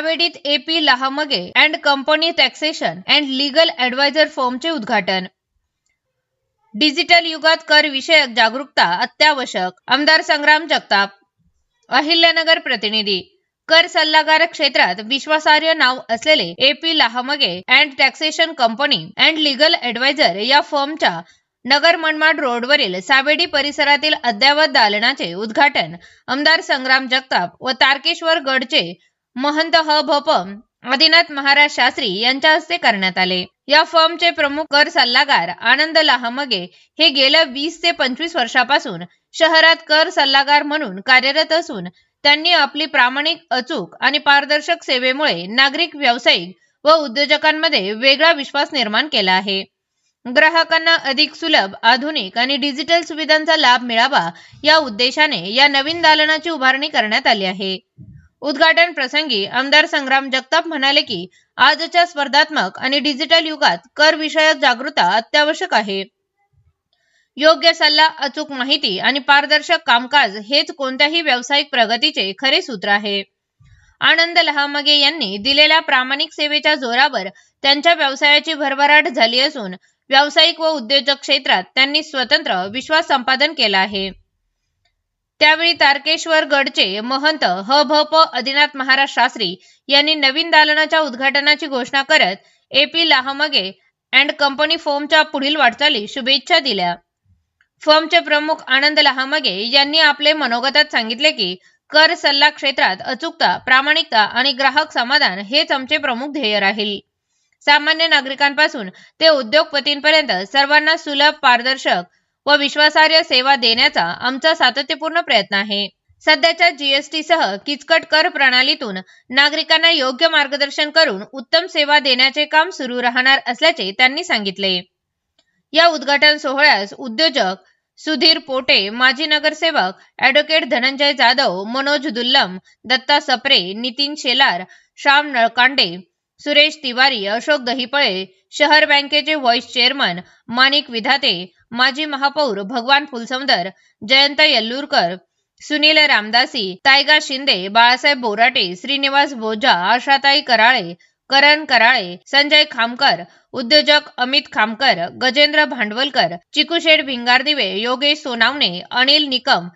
सावेडीत AP Lahamge and company taxation and legal advisor फर्मचे उद्घाटन। Digital युगात कर विषयक जागरूकता अत्यावश्यक, आमदार संग्राम जगताप। अहिल्यानगर प्रतिनिधी। कर सल्लागार क्षेत्रात विश्वासार्ह नाव असलेले AP Lahamge and taxation company and legal advisor या फर्मच्या नगर मनमाड रोडवरील सावेडी परिसरातील अद्ययावत दालनाचे उद्घाटन आमदार संग्राम जगताप व तारकेश्वर गडचे महंत ह.भ.प. आदिनाथ महाराज शास्त्री यांच्या हस्ते करण्यात आले। या फर्मचे प्रमुख कर सल्लागार आनंद लहामगे हे गेल्या 20 ते 25 वर्षापासून शहरात कर सल्लागार म्हणून कार्यरत असून त्यांनी आपली प्रामाणिक, अचूक आणि पारदर्शक सेवेमुळे नागरिक, व्यावसायिक व उद्योजकांमध्ये वेगळा विश्वास निर्माण केला आहे। ग्राहकांना अधिक सुलभ, आधुनिक आणि डिजिटल सुविधांचा लाभ मिळावा या उद्देशाने या नवीन दालनाची उभारणी करण्यात आली आहे। उद्घाटन प्रसंगी आमदार संग्राम जगताप म्हणाले की आजच्या स्पर्धात्मक आणि डिजिटल युगात कर विषयक जागरूकता अत्यावश्यक आहे। योग्य सल्ला, अचूक माहिती आणि पारदर्शक कामकाज हेच कोणत्याही व्यावसायिक प्रगतीचे खरे सूत्र आहे। आनंद लहामगे यांनी दिलेल्या प्रामाणिक सेवेच्या जोरावर त्यांच्या व्यवसायाची भरभराट झाली असून व्यावसायिक व उद्योजक क्षेत्रात त्यांनी स्वतंत्र विश्वास संपादन केला आहे। त्यावेळी तारकेश्वर गडचे महंत ह.भ.प. आदिनाथ महाराज शास्त्री यांनी नवीन दालनाच्या उद्घाटनाची घोषणा करत AP लहामगे अँड कंपनी फर्मच्या पुढील वाटचाली शुभेच्छा दिल्या। फर्मचे प्रमुख आनंद लहामगे यांनी आपले मनोगतात सांगितले की कर सल्ला क्षेत्रात अचूकता, प्रामाणिकता आणि ग्राहक समाधान हेच आमचे प्रमुख ध्येय राहील। सामान्य नागरिकांपासून ते उद्योगपतींपर्यंत सर्वांना सुलभ, पारदर्शक व विश्वासार्ह सेवा देण्याचा आमचा सातत्यपूर्ण प्रयत्न आहे। सध्याच्या GST सह किचकट कर प्रणालीतून नागरिकांना योग्य मार्गदर्शन करून उत्तम सेवा देण्याचे काम सुरू राहणार असल्याचे त्यांनी सांगितले। या उद्घाटन सोहळ्यास उद्योजक सुधीर पोटे, माजी नगरसेवक ॲडव्होकेट धनंजय जाधव, मनोज दुल्लम, दत्ता सप्रे, नितीन शेलार, श्याम नळकांडे, सुरेश तिवारी, अशोक दहिपळे, शहर बँकेचे व्हाईस चेअरमन माणिक विधाते, माजी महापौर भगवान फुलसुंदर, जयंत येल्लूरकर, सुनील रामदासी, तायगा शिंदे, बाळासाहेब बोराटे, श्रीनिवास बोजा, आशाताई कराळे, करण कराळे, संजय खामकर, उद्योजक अमित खामकर, गजेंद्र भांडवलकर, चिकूशेठ भिंगारदिवे, योगेश सोनावणे, अनिल निकम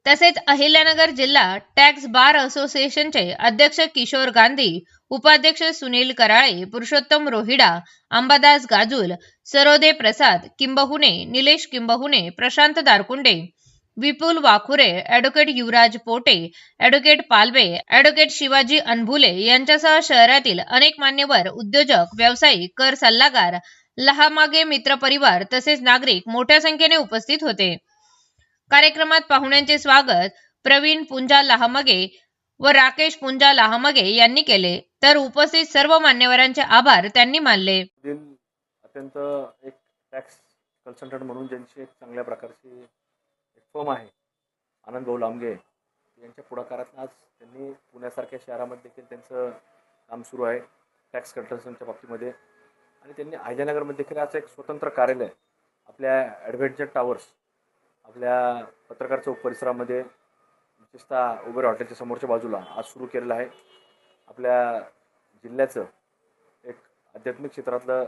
तसेच अहिल्यानगर जिल्हा टॅक्स बार असोसिएशनचे अध्यक्ष किशोर गांधी, उपाध्यक्ष सुनील कराळे, पुरुषोत्तम रोहिडा, अंबादास गाजुल, सरोदे प्रसाद किंबहुने, निलेश किंबहुने, प्रशांत दारकुंडे, विपुल वाखुरे, ॲडव्होकेट युवराज पोटे, ॲडव्होकेट पालवे, ॲडव्होकेट शिवाजी अनभुले यांच्यासह शहरातील अनेक मान्यवर, उद्योजक, व्यावसायिक, कर सल्लागार, लहामगे मित्र परिवार तसेच नागरिक मोठ्या संख्येने उपस्थित होते। कार्यक्रमात पाहुण्यांचे स्वागत प्रवीण पुंजा लहामगे व राकेश पुंजा लहामगे यांनी केले, तर उपस्थित सर्व मान्यवरांचे आभार त्यांनी मानले। अत्यंत एक टॅक्स कन्सल्टंट म्हणून ज्यांची एक चांगल्या प्रकारची एक फर्म आहे आनंद भाऊ लहामगे यांच्या पुढाकारात आज त्यांनी पुण्यासारख्या शहरामध्ये देखील त्यांचं काम सुरू आहे टॅक्स कन्सल्टंटच्या बाबतीमध्ये, आणि त्यांनी अहिल्यानगरमध्ये देखील आज एक स्वतंत्र कार्यालय आपल्या ॲडव्हेंचर टावर्स आपल्या पत्रकार चौक परिसरामध्ये विशेषतः उबेर हॉटेलच्या समोरच्या बाजूला आज सुरू केलेलं आहे। आपल्या जिल्ह्याचं एक आध्यात्मिक क्षेत्रातलं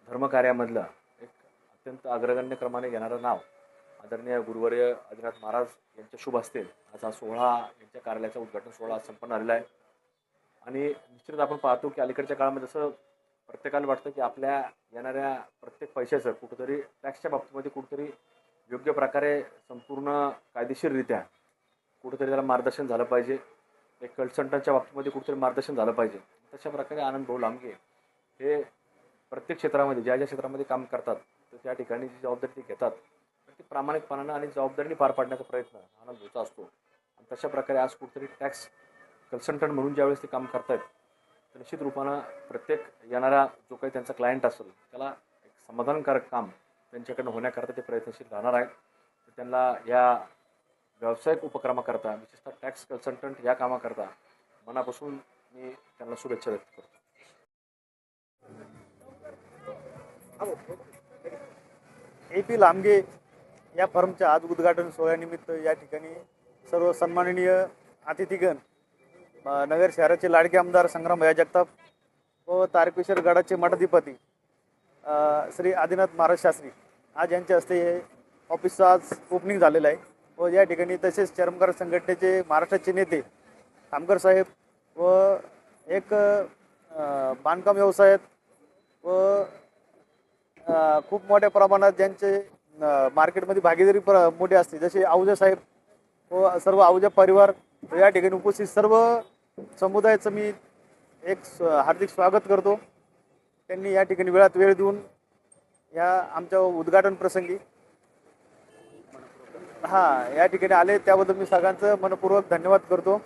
धर्मकार्यामधलं एक अत्यंत अग्रगण्य क्रमाने घेणारं नाव आदरणीय गुरुवर्य आदिनाथ महाराज यांच्या शुभ हस्ते आज हा सोहळा, यांच्या कार्यालयाचा उद्घाटन सोहळा संपन्न झालेला आहे। आणि निश्चितच आपण पाहतो की अलीकडच्या काळामध्ये जसं प्रत्येकाला वाटतं की आपल्या येणाऱ्या प्रत्येक पैशाचं कुठंतरी टॅक्सच्या बाबतीमध्ये कुठंतरी योग्य प्रकारे संपूर्ण कायदेशीररित्या कुठेतरी त्याला मार्गदर्शन झालं पाहिजे, एक कन्सल्टंटच्या बाबतीमध्ये कुठेतरी मार्गदर्शन झालं पाहिजे। तशा प्रकारे आनंद भाऊ लहामगे हे प्रत्येक क्षेत्रामध्ये ज्या ज्या क्षेत्रामध्ये काम करतात तर त्या ठिकाणी जी जबाबदारी ते घेतात ती प्रामाणिकपणानं आणि जबाबदारीने पार पाडण्याचा प्रयत्न आनंद भाऊचा असतो। आणि तशा प्रकारे आज कुठेतरी टॅक्स कन्सल्टंट म्हणून ज्यावेळेस ते काम करतायत तर निश्चित रूपानं प्रत्येक येणारा जो काही त्यांचा क्लायंट असेल त्याला एक समाधानकारक काम त्यांच्याकडनं होण्याकरता ते प्रयत्नशील राहणार आहेत। तर त्यांना या व्यावसायिक उपक्रमाकरता विशेषतः टॅक्स कन्सल्टंट या कामाकरता मनापासून मी त्यांना शुभेच्छा व्यक्त करतो। AP लहामगे या फर्मच्या आज उद्घाटन सोहळ्यानिमित्त या ठिकाणी सर्व सन्माननीय अतिथीगण नगर शहराचे लाडके आमदार संग्राम भैया जगताप व तारकेश्वर गडाचे मठाधिपती श्री आदिनाथ महाराज शास्त्री आज यांच्या हस्ते हे ऑफिसचं आज ओपनिंग झालेलं आहे व या ठिकाणी तसेच चर्मकार संघटनेचे महाराष्ट्राचे नेते खामकर साहेब व एक बांधकाम व्यवसायात व खूप मोठ्या प्रमाणात ज्यांचे मार्केटमध्ये भागीदारी मोठी असते जसे आहुजा साहेब व सर्व आहुजा परिवार या ठिकाणी उपस्थित सर्व समुदायाचं मी एक हार्दिक स्वागत करतो. त्यांनी या ठिकाणी वेळात वेळ देऊन या आमच्या उद्घाटन प्रसंगी या ठिकाणी आले त्याबद्दल मी सगळ्यांचं मनपूर्वक धन्यवाद करतो.